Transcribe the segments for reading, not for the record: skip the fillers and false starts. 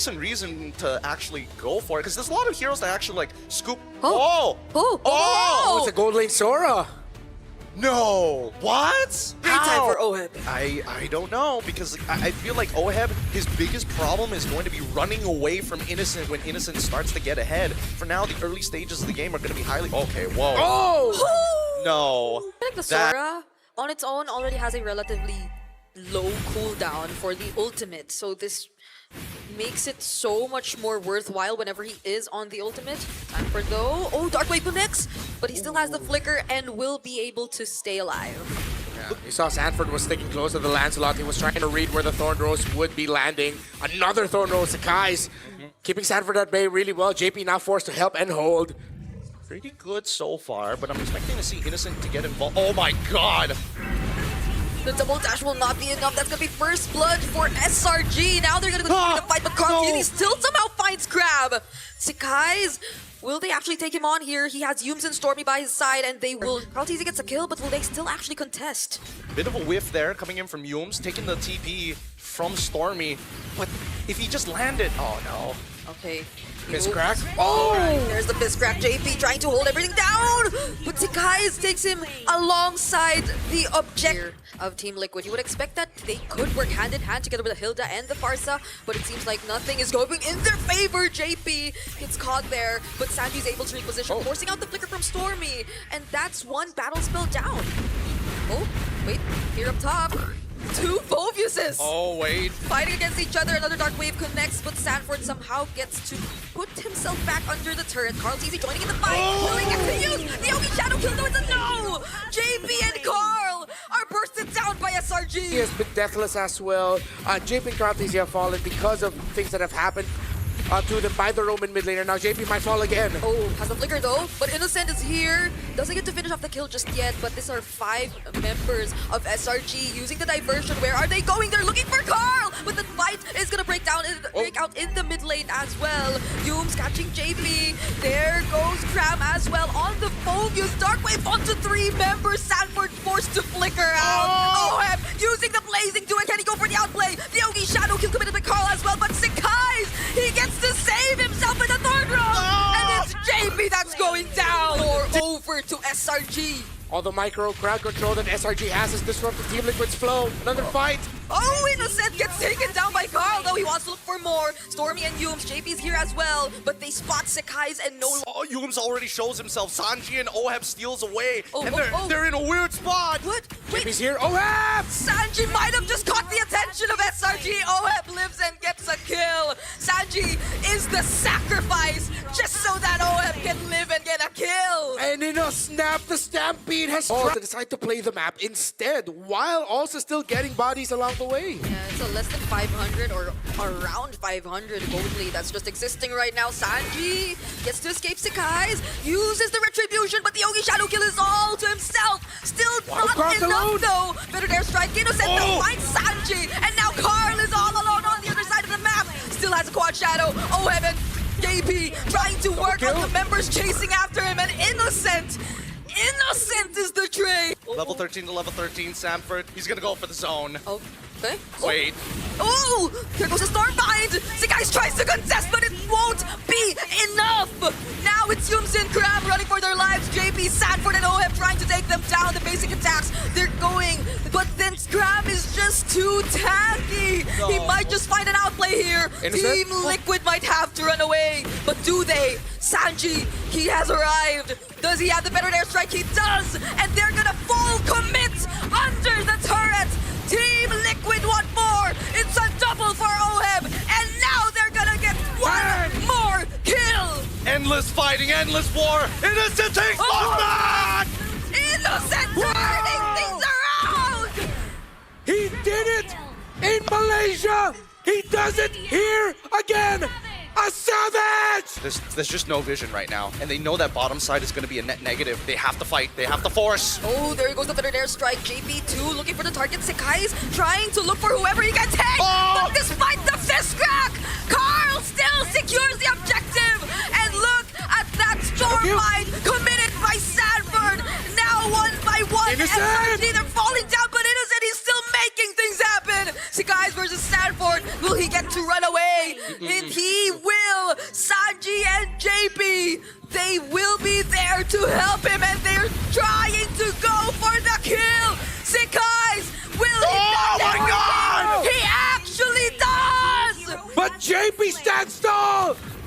decent reason to actually go for it, because there's a lot of heroes that actually like scoop. Oh! It's a gold lane Sora. No! What? Great time How? for Oheb. I don't know, because I feel like Oheb, his biggest problem is going to be running away from Innocent when Innocent starts to get ahead. For now, the early stages of the game are going to be highly... Okay, whoa. Oh! No. I think the Sora on its own already has a relatively low cooldown for the ultimate, so this makes it so much more worthwhile whenever he is on the ultimate. Sanford though, Dark Wave connects, but he still has the flicker and will be able to stay alive. Yeah, you saw Sanford was sticking close to the Lancelot. He was trying to read where the Thorn Rose would be landing. Another Thorn Rose, Sakai's keeping Sanford at bay really well. JP now forced to help and hold. Pretty good so far, but I'm expecting to see Innocent to get involved. Oh my god! The double dash will not be enough. That's gonna be first blood for SRG. Now they're gonna continue to fight, but Carl Keeley still somehow finds Crab. Sakai's, will they actually take him on here? He has Yums and Stormy by his side, and they will. Carl Keeley gets a kill, but will they still actually contest? Bit of a whiff there coming in from Yums, taking the TP from Stormy. But if he just landed, oh no. Okay. Fist crack. There's the fist crack. JP trying to hold everything down, but Sakai's takes him alongside the object of Team Liquid. You would expect that they could work hand in hand together with Hilda and the Farsa, but it seems like nothing is going in their favor. JP gets caught there, but Sanji's able to reposition, forcing out the flicker from Stormy, and that's one battle spell down. Oh, wait, here up top. Two Phobiuses! Oh, wait. Fighting against each other, another Dark Wave connects, but Sanford somehow gets to put himself back under the turret. Carl Teasy joining in the fight. Will he get to use the Yogi Shadow Kill? No, it's a no! JP and Carl are bursted down by SRG. He has been deathless as well. JP and Carl Teasy have fallen because of things that have happened to them by the Roman mid laner. Now JP might fall again. Oh, has the flicker though, but Innocent is here. Doesn't get to finish off the kill just yet, but these are 5 members of SRG using the diversion. Where are they going? They're looking for Carl, but the fight is gonna break out in the mid lane as well. Yums catching JP. There goes Cram as well on the Phobius. Dark Wave onto 3 members. Sanford forced to flicker out. Oheb using the blazing duet. Can he go for the outplay? The Yogi Shadow Kill committed by Carl as well, but Sakai's, he gets to save himself in the third round, and it's JP that's going down or over to SRG. All the micro crowd control that SRG has has disrupted Team Liquid's flow. Another fight. Oh, Innocent gets taken down by Carl, though he wants to look for more. Stormy and Yums, JP's here as well, but they spot Sakai's and no... Oh, Yums already shows himself. Sanji and Oheb steals away, and they're in a weird spot. What? Wait, JP's here. Oheb! Sanji might have just caught the attention of SRG. Oheb lives and gets a kill. Sanji is the sacrifice just so that Oheb can live and get a kill. And in a snap, the Stampede has to decide to play the map instead, while also still getting bodies along the way. Yeah, it's a less than 500 or around 500 gold lead that's just existing right now. Sanji gets to escape Sakai's, uses the retribution, but the Yogi Shadow Kill is all to himself. Still not enough though. Better dare strike. Innocent finds Sanji, and now Carl is all alone on the other side of the map. Still has a quad shadow. Oh heaven, JP trying to work on the members chasing after him, and Innocent is the trade. Level 13 to level 13, Sanford. He's gonna go for the zone. Okay. Wait. Oh, here goes the Stormbind. Sakai's tries to contest, but it won't be enough. Now it's Yums and Crab running for their lives. JP, Sanford, and Oheb trying to take them down. The basic attacks, they're going, but then Crab is just too tanky. He might just find an outplay here. Team Liquid might have to run away, but do they? Sanji, he has arrived. Does he have the better airstrike? He does, and they're gonna full commit under the turret. Team Liquid want more. It's a double for Oheb, and now they're gonna get one more kill. Endless fighting, endless war. Innocent takes one back. Innocent turning things around. He did it in Malaysia. He does it here again. A savage! There's just no vision right now, and they know that bottom side is going to be a net negative. They have to fight. They have to force. Oh, there goes the third airstrike. JP2 looking for the target. Sakai's trying to look for whoever he can take. But despite the fist crack, Carl still secures the objective. And look at that Stormbind committed by Sanford. Now 1 by 1. SRG, they're falling down, but Innocent, he's still making things happen. Sakai's versus Sanford. Will he get to run away?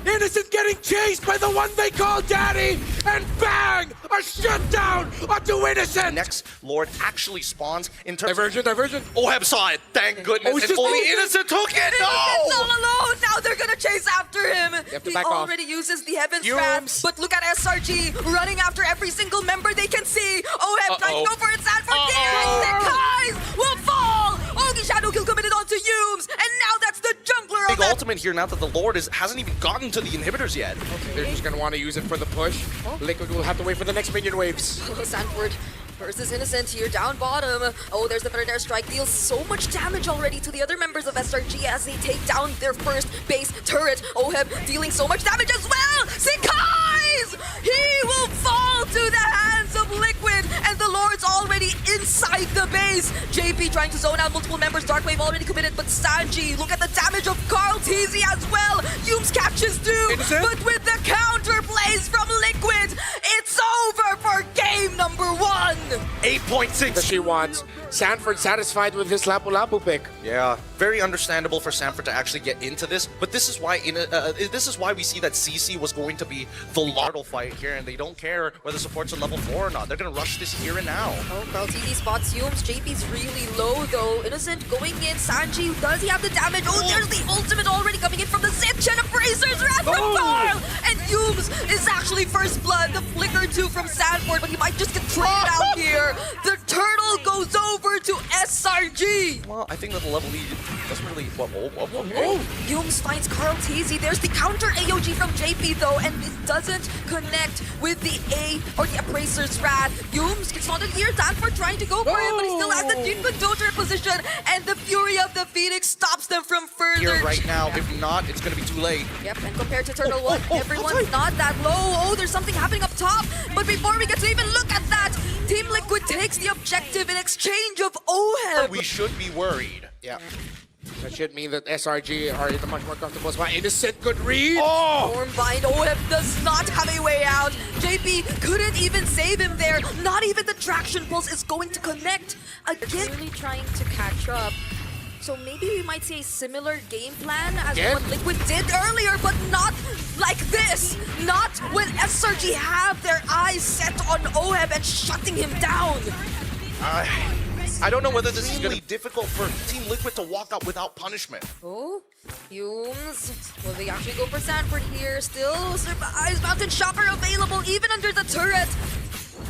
Innocent getting chased by the one they call Daddy, and bang! A shutdown onto Innocent! Next Lord actually spawns in terms Diversion. Oheb saw it, thank goodness. Oh, it's and just only Innocent. Innocent took it. Innocent's all No! alone. Now they're gonna chase after him. have to He back off. already uses the Heaven's Fumes. Wrath, but look at SRG running after every single member they can see. Oheb trying to go for it. Sanford guys will fall. Ogi Shadow Kill committed onto Humes, and now that's the jungler of Big ultimate here now that the Lord hasn't even gotten to the inhibitors yet. They're just gonna want to use it for the push. Liquid will have to wait for the next minion waves. Sanford versus Innocent here down bottom. Oh, there's the Predator Strike. Deals so much damage already to the other members of SRG as they take down their first base turret. Oheb dealing so much damage as well. Sikai's! He will fall to the hands of Liquid, and the Lord's already inside the base. JP trying to zone out multiple members. Darkwave already committed, but Sanji, look at the damage of Carl Teasy as well. Humes catches too, Innocent? but with the counter plays from Liquid, it's over for game number 1. 8.6. That she wants. Sanford satisfied with his Lapu Lapu pick. Yeah, very understandable for Sanford to actually get into this, but this is why we see that CC was going to be the Lardle fight here, and they don't care whether supports are level 4 or not. They're gonna rush this here and now. Oh, Carl TD spots Humes. JP's really low though. Innocent going in. Sanji, does he have the damage? Oh, there's the ultimate already coming in from the Zitch and a Brazer's Wrath from Carl! And Humes is actually first blood. The flicker too from Sanford, but he might just get traded out here. The turtle goes over to SRG. Well, I think that the level lead doesn't really... Humes finds Carl Teasy. There's the counter AOG from JP though, and it doesn't connect with the A or the Appraiser's Wrath. Humes gets spotted here. Sanford trying to go for it, but he still has the Deep Condotter position, and the Fury of the Phoenix stops them from further. Here right now, if not, it's gonna be too late. Yep, and compared to Turtle 1, everyone's not that low. Oh, there's something happening up top. But before we get to even look at that, Team Liquid takes the objective in exchange of Oheb. We should be worried. Yeah. That should mean that SRG are in a much more comfortable spot. Innocent, good read. Stormbind, Oheb does not have a way out. JP couldn't even save him there. Not even the traction pulse is going to connect. Again, really trying to catch up. So maybe we might see a similar game plan as what Liquid did earlier, but not like this. Not when SRG have their eyes set on Oheb and shutting him down. I don't know whether this is going to be difficult for Team Liquid to walk out without punishment. Oh, Humes. Will they actually go for Sanford here? Still survives. Mountain Chopper available even under the turret.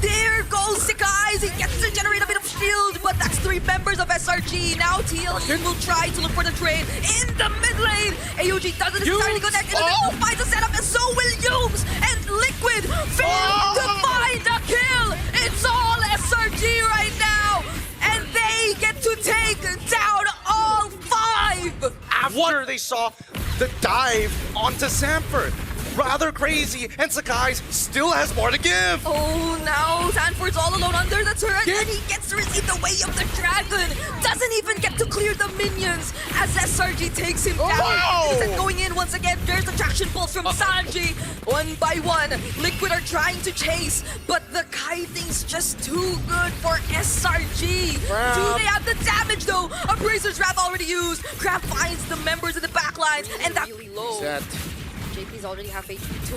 There goes Sikai's. He gets to generate a bit of shield, but that's 3 members of SRG. Now TLPH will try to look for the trade in the mid lane. AOG doesn't necessarily connect. Innocent finds a setup, and so will Humes. And Liquid fail to find a kill. It's all SRG right now. And they get to take down all 5. After they saw the dive onto Sanford. Rather crazy, and Sakai's still has more to give. Oh, now Sanford's all alone under the turret, and he gets to receive the way of the dragon. Doesn't even get to clear the minions as SRG takes him down. Innocent going in once again. There's the traction pulse from Sanji. One by one, Liquid are trying to chase, but the kiting's just too good for SRG. Do they have the damage though? A Brazer's Wrath already used. Crab finds the members in the backlines, and that really low. JP's already half HP too.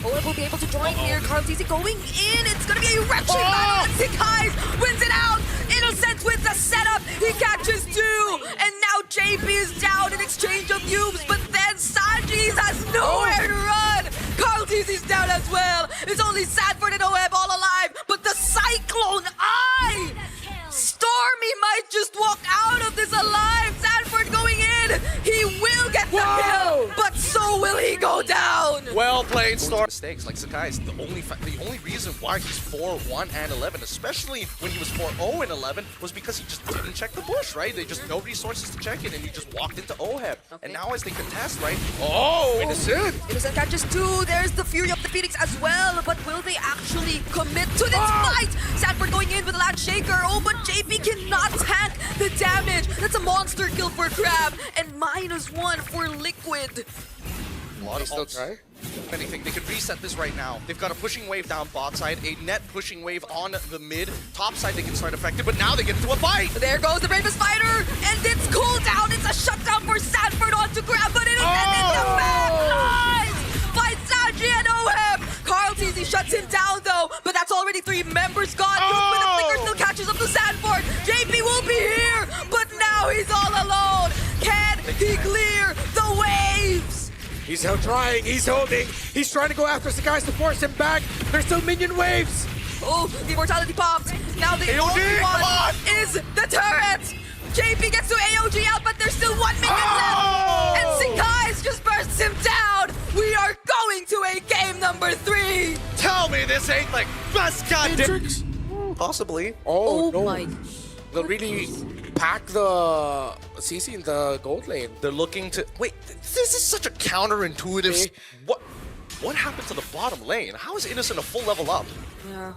Oheb will be able to join here. Carl TC going in. It's gonna be a wretched battle. And Sikai's wins it out. Innocent with the setup. He catches 2. And now JP is down in exchange of Humes. But then Sanji's has nowhere to run. Carl TC's down as well. It's only Sanford and Oheb all alive. But the Cyclone Eye! Stormy might just walk out of this alive. Sanford going in. He will get the kill, but so will he go down. Well played, Storm. Mistakes like Sakai's the only reason why he's 4-1 and 11, especially when he was 4-0 and 11, was because he just didn't check the bush, right? They just no resources to check it, and he just walked into Oheb. And now as they contest, right? Innocent catches 2. There's the Fury of the Phoenix as well, but will they actually commit to this fight? Sanford going in with a Land Shaker. Oh, but JP cannot tank the damage. That's a monster kill for Crab, and -1 for Liquid. A lot of Still ults. try? Anything. They could reset this right now. They've got a pushing wave down bot side, a net pushing wave on the mid. Top side they can start effective, but now they get into a fight. There goes the Bravest Fighter, and it's cooldown. It's a shutdown for Sanford onto Crab, but Innocent in the back lines. shuts him down though, but that's already 3 members gone. But the flicker still catches up to Sanford. JP will be here, but now he's all alone. Can he clear the waves? He's still trying, he's holding, he's trying to go after Sakai's to force him back. There's still minion waves. Oh, the immortality popped. Now the AOG, only come on! one is the turret. JP gets to AOG out, but there's still 1 minion Oh! left. And Sakai's just bursts him down. We are going to a game number 3. Tell me this ain't like best goddamn. Matrix. Possibly. Oh, no. my. They'll really pack the CC in the gold lane. They're looking to wait. This is such a counterintuitive. What happened to the bottom lane? How is Innocent a full level up? Yeah.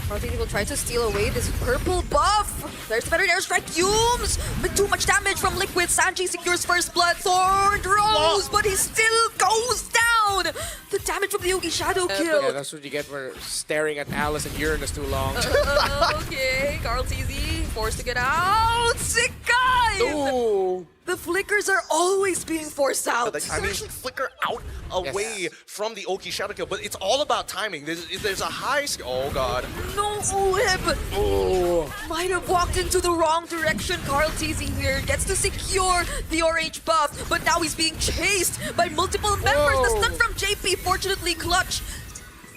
Martini will try to steal away this purple buff. There's the better airstrike. Yumes! But too much damage from Liquid. Sanji secures first blood. Thorned Rose, but he still goes down. The damage from the Yugi Shadow kill. Yeah, that's what you get for staring at Alice and Uranus too long. Okay, Carl TZ forced to get out. Sick guys! Ooh. The flickers are always being forced out. I mean, flicker out away from the Oki Shadow kill, but it's all about timing. There's a high. Oh god. No, Oheb Oh. might have walked into the wrong direction. Carl TZ here gets to secure the orange buff, but now he's being chased by multiple members. The stun from JP, fortunately clutch,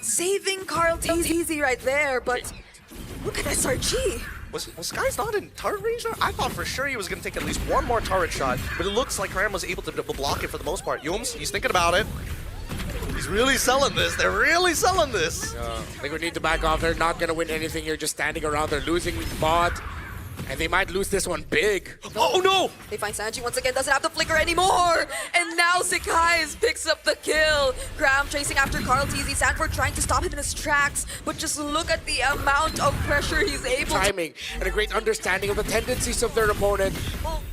saving Carl TZ right there. But look at SRG. Was Sky's not in turret range there? I thought for sure he was going to take at least 1 more turret shot, but it looks like Ram was able to block it for the most part. Yumes, he's thinking about it. He's really selling this. They're really selling this. I think we need to back off. They're not going to win anything here just standing around. They're losing bot. And they might lose this one big. Oh no! They find Sanji once again, doesn't have the flicker anymore. And now Sakai's picks up the kill. Graham chasing after Carl TZ. Sanford trying to stop him in his tracks. But just look at the amount of pressure he's able to. Timing and a great understanding of the tendencies of their opponent.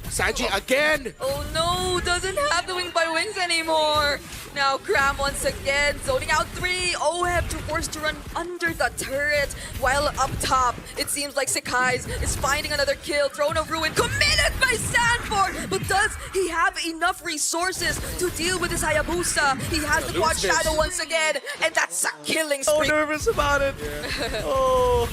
Sanji again! Oh no, doesn't have the wing by wings anymore. Now Graham once again zoning out 3. Oheb to forced to run under the turret. While up top, it seems like Sakai's is finding another kill. Throne of Ruin committed by Sanford. But does he have enough resources to deal with his Hayabusa? He has the quad shadow once again. And that's a killing So spree. nervous about it. Oh,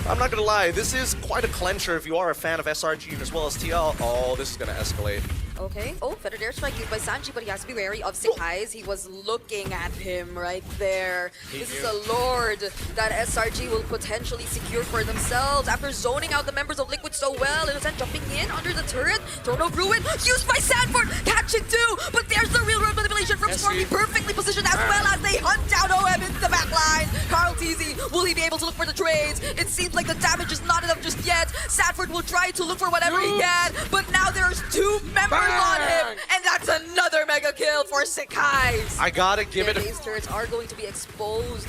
I'm not gonna lie. This is quite a clencher if you are a fan of SRG as well as TL. Oh, this is gonna escalate. Okay. Oh, feathered airstrike used by Sanji, but he has to be wary of Sakai's. He was looking at him right there. This is a lord that SRG will potentially secure for themselves after zoning out the members of Liquid so well. Innocent jumping in under the turret. Throne of Ruin used by Sanford. Catching 2, but there's the real world manipulation from Stormy, perfectly positioned as well as they hunt down OM into the back line. Carl TZ, will he be able to look for the trades? It seems like the damage is not enough just yet. Sanford will try to look for whatever he can, but now there's 2 members on him, and that's another mega kill for Sakai's. I gotta give it. These turrets are going to be exposed,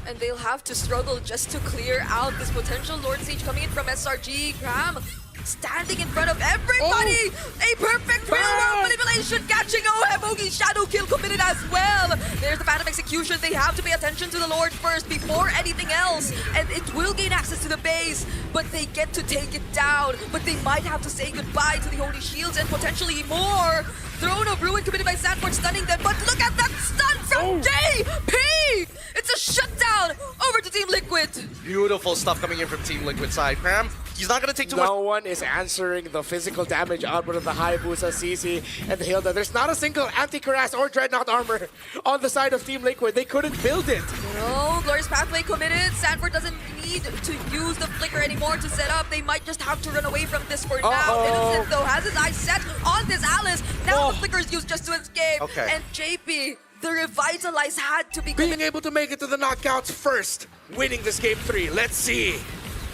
and they'll have to struggle just to clear out this potential Lord Siege coming in from SRG. Graham standing in front of everybody. A perfect real world manipulation, catching Ogi shadow kill committed as well. There's the Phantom execution. They have to pay attention to the Lord first before anything else, and it will gain access to the base, but they get to take it down. But they might have to say goodbye to the Holy Shields and potentially more. Throne of Ruin committed by Sanford, stunning them, but look at that stun from JP! It's a shutdown over to Team Liquid. Beautiful stuff coming in from Team Liquid side. Cram, he's not gonna take too much. No one is answering the physical damage output of the Hayabusa, CC, and the Hilda. There's not a single anti-Cuirass or Dreadnought armor on the side of Team Liquid. They couldn't build it. No, Glorious Pathway committed. Sanford doesn't need to use the flicker anymore to set up. They might just have to run away from this for now. Innocent, though, has his eyes set on this Alice. Now the flicker's used just to escape. Okay. And JP, the Revitalize had to be Being able to make it to the knockouts first, winning this game 3. Let's see.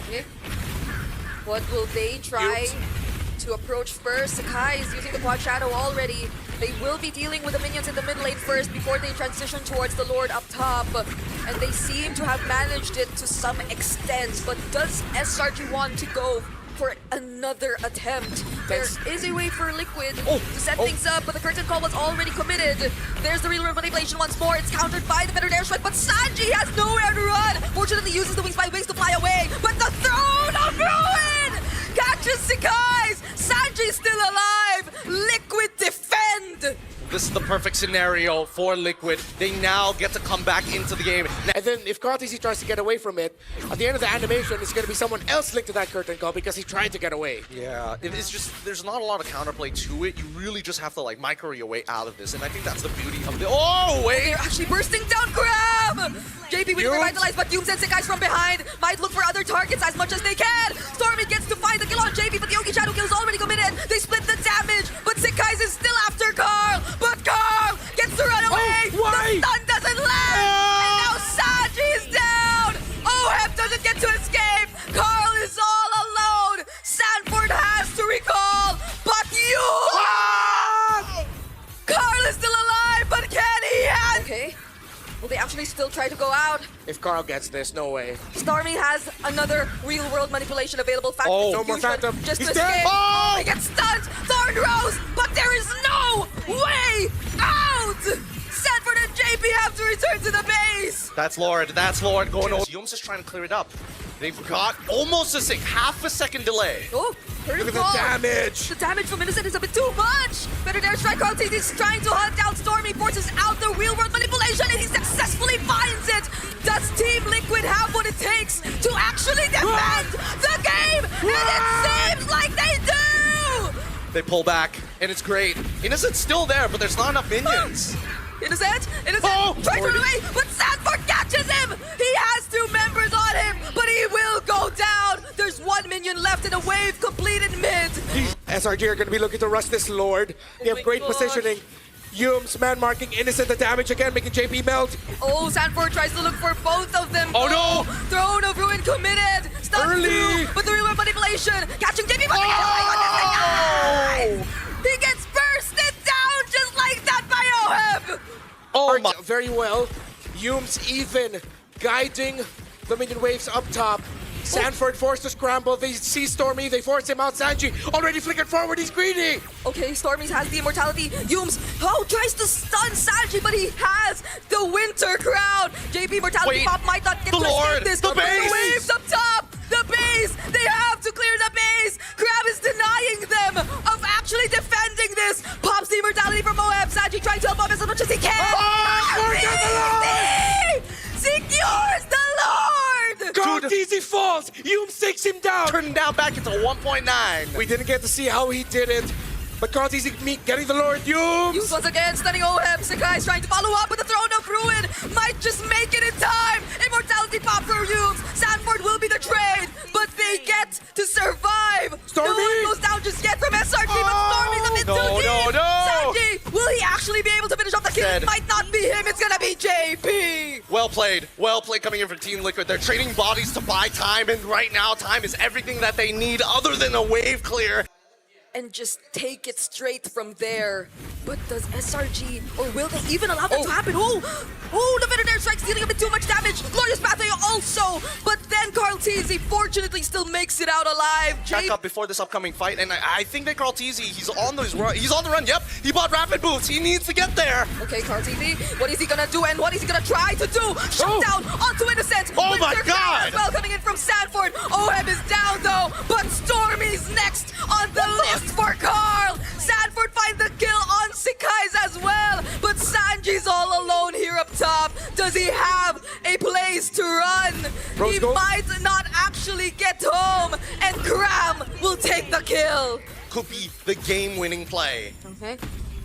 Okay. What will they try to approach first? Sakai is using the quad shadow already. They will be dealing with the minions in the mid lane first before they transition towards the Lord up top. And they seem to have managed it to some extent. But does SRG want to go for another attempt? There is a way for Liquid to set things up, but the curtain call was already committed. There's the real world manipulation once more. It's countered by the better airstrike, but Sanji has nowhere to run. Fortunately, uses the wings by wings to fly away, but the Throne of Ruin catches Sakai's. Sanji's still alive. Liquid defend. this is the perfect scenario for Liquid. They now get to come back into the game. And then if KarlTzy tries to get away from it, at the end of the animation, it's going to be someone else linked to that curtain call because he tried to get away. Yeah, it's just, there's not a lot of counterplay to it. You really just have to like micro your way out of this, and I think that's the beauty of the— oh, wait! They're actually bursting down Grab! JP with revitalized, but Yums and Sekai's from behind might look for other targets as much as they can. Stormy gets to find the kill on JP, but the Yogi Shadow kill is already committed. They split the damage, but Sekai's is still after Karl. But Karl gets to run away. Oh, why? The stun doesn't land. And now Sanji is down. OHEP doesn't get to escape. Karl is all alone. Sanford has to recall, but Karl is still alive, but can he handle? Okay. Will they actually still try to go out? If Karl gets this, no way. Stormy has another real-world manipulation available. Phantom Oh, no Fusion more Phantom. Just He's to dead. escape. Oh! He gets stunned. Thorn Rose, but there is no way out. Sanford and JP have to return to the base. That's Lord going over. Yums is trying to clear it up. They've got almost half a second delay. Oh, hurry Look at the call. damage. The damage from Innocent is a bit too much. Better dare strike. KarlTzy is trying to hunt down Stormy, forces out the real-world manipulation, and he successfully finds it. Does Team Liquid have what it takes to actually defend the game? And it seems like they do. They pull back, and it's great. Innocent's still there, but there's not enough minions. Innocent Oh, tries to run away, but Sanford catches him. He has 2 members on him, but he will go down. There's 1 minion left in a wave completed mid. SRG are going to be looking to rush this Lord. They have my great gosh. positioning. Yums man marking Innocent the damage again, making JP melt. Oh, Sanford tries to look for both of them. Oh, no! Throne of Ruin committed. Stuns Early. through, but the real manipulation catching JP. But he gets bursted down just like that by OHEP. Oh my! Very well. Yums even guiding the minion waves up top. Sanford forced to scramble. They see Stormy. They force him out. Sanji already flickered forward. He's greedy. Okay, Stormy has the immortality. Yums, tries to stun Sanji, but he has the winter crown. JP mortality Wait, pop might not get the to Lord, escape this. the but base! waves up top. The base. They have to clear the base. Crab is denying them of actually defending this. Pops the immortality from OHEP. Sanji trying to help up as much as he can. Secures the Lord. KarlTzy falls. Yums takes him down. Turning down back into 1.9. We didn't get to see how he did it, but KarlTzy getting the Lord. Yums. Yums once again stunning OHEP. Sekai's trying to follow up with the Throne of Ruin. Might just make it in time. Immortality pop for Yums. Sanford will be the trade, but they get to survive. Stormy. No one goes down just yet from SRG, but Stormy's a bit too deep. No. Sanji, will he actually be able to finish off the kill? Dead. It might not be him. It's gonna be JP. Well played coming in from Team Liquid. They're trading bodies to buy time, and right now time is everything that they need other than a wave clear. And just take it straight from there. But does SRG, or will they even allow that to happen? Oh, the Veterinary Strike's dealing a bit too much damage. Glorious Pathway also, but then KarlTzy fortunately still makes it out alive. Back up before this upcoming fight, and I think that KarlTzy, he's on the run. Yep, he bought rapid boots. He needs to get there. Okay, KarlTzy, what is he gonna do and what is he gonna try to do? Shutdown onto Innocent. Oh my Winter God. Crown as well coming in from Sanford. OHEP is down though, but Stormy's next on the list for Karl. Sanford finds the kill on Sekai's as well, but Sanji's all alone here up top. Does he have a place to run? He might not actually get home, and Cram will take the kill. Could be the game-winning play. Okay.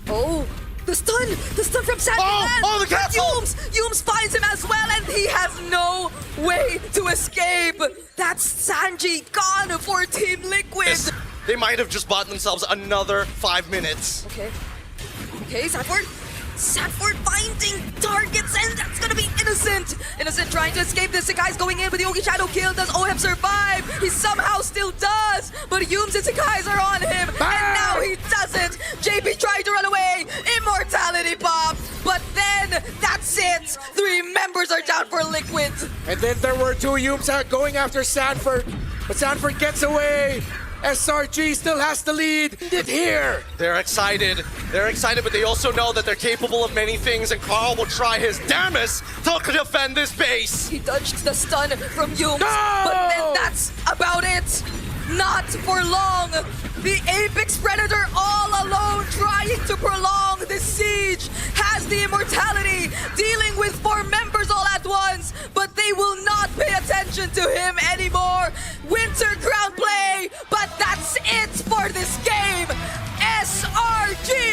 Oh, the stun from Sanji. Oh, the capsule! Yums finds him as well, and he has no way to escape. That's Sanji gone for Team Liquid. Yes. They might have just bought themselves another 5 minutes. Okay, Sanford finding targets, and that's gonna be Innocent. Innocent trying to escape this. Sekai's going in with the Yogi Shadow kill. Does OHEP survive? He somehow still does, but Yums and Sekai's are on him, and now he doesn't. JP tried to run away. Immortality pop, but then that's it. 3 members are down for Liquid. And then there were 2 Yums going after Sanford, but Sanford gets away. SRG still has the lead. It here. They're excited, but they also know that they're capable of many things, and Karl will try his damnedest to defend this base. He dodged the stun from Yums, No! but then that's about it. Not for long. The Apex Predator all alone trying to prolong the siege. the immortality, dealing with 4 members all at once, but they will not pay attention to him anymore. Winter Crown play, but that's it for this game. SRG!